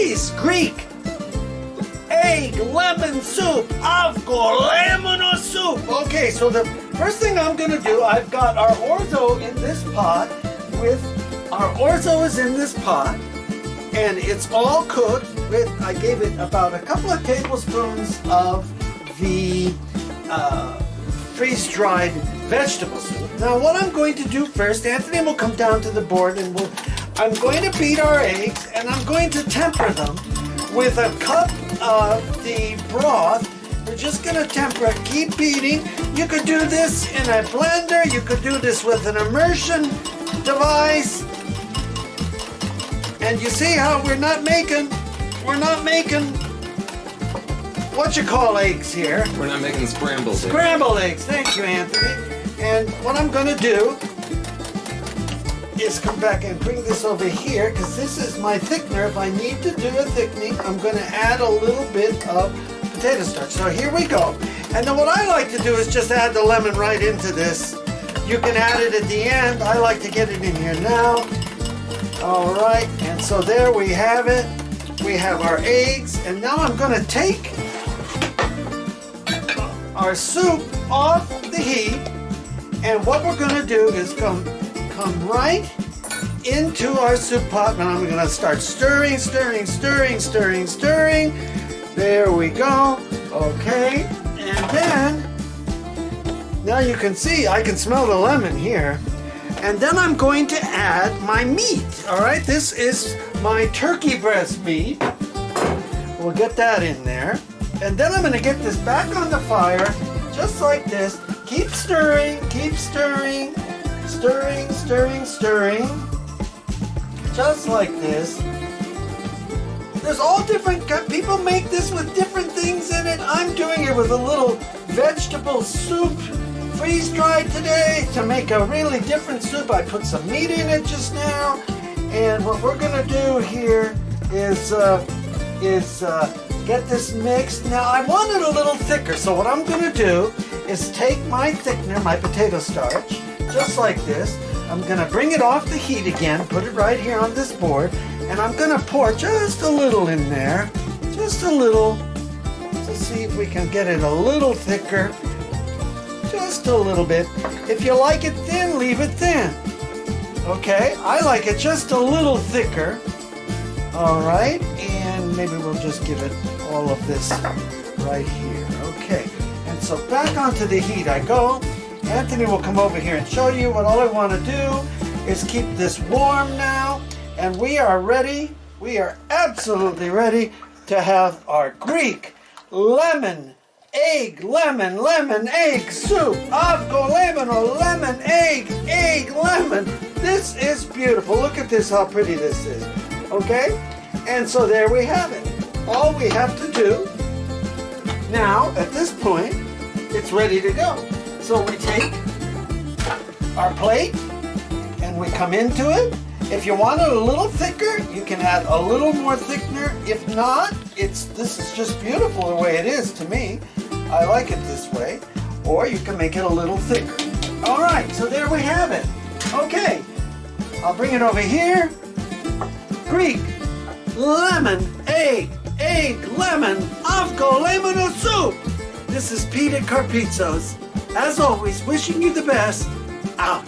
nice Greek egg lemon soup, Avgolemono soup. Okay, so the first thing I'm gonna do, I've got our orzo in this pot our orzo is in this pot, and it's all cooked with, I gave it about a couple of tablespoons of the freeze-dried vegetable soup. Now what I'm going to do first, Anthony will come down to the board and I'm going to beat our eggs, and I'm going to temper them with a cup of the broth. We're just going to temper it, keep beating. You could do this in a blender, you could do this with an immersion device. And you see how we're not making what you call eggs here. We're not making scrambled eggs. Scrambled eggs, thank you, Anthony. And what I'm going to do is come back and bring this over here, because this is my thickener. If I need to do a thickening, I'm going to add a little bit of potato starch. So here we go. And then what I like to do is just add the lemon right into this. You can add it at the end. I like to get it in here now. All right, and so there we have it. We have our eggs, and now I'm going to take our soup off the heat, and what we're going to do is come right into our soup pot, and I'm going to start stirring. There we go. Okay, and then now you can see I can smell the lemon here. And then I'm going to add my meat. All right, this is my turkey breast meat. We'll get that in there. And then I'm going to get this back on the fire, just like this. Keep stirring, stirring, just like this. There's all different, people make this with different things in it. I'm doing it with a little vegetable soup, freeze-dried today, to make a really different soup. I put some meat in it just now. And what we're gonna do here is get this mixed. Now I want it a little thicker, so what I'm gonna do is take my thickener, my potato starch, just like this. I'm gonna bring it off the heat again, put it right here on this board, and I'm gonna pour just a little in there, just a little, to see if we can get it a little thicker, just a little bit. If you like it thin, leave it thin. Okay, I like it just a little thicker. All right, and maybe we'll just give it all of this right here. Okay, and so back onto the heat I go. Anthony will come over here and show you what all I want to do is keep this warm now, and we are ready. We are absolutely ready to have our Greek lemon egg soup. Avgolemono lemon egg lemon. This is beautiful. Look at this, how pretty this is. Okay? And so there we have it. All we have to do now, at this point, it's ready to go. So we take our plate and we come into it. If you want it a little thicker, you can add a little more thickener. If not, this is just beautiful the way it is to me. I like it this way. Or you can make it a little thicker. All right, so there we have it. Okay, I'll bring it over here. Greek lemon egg lemon Avgolemono soup. This is Pete at Carpizzo's. As always, wishing you the best. Out.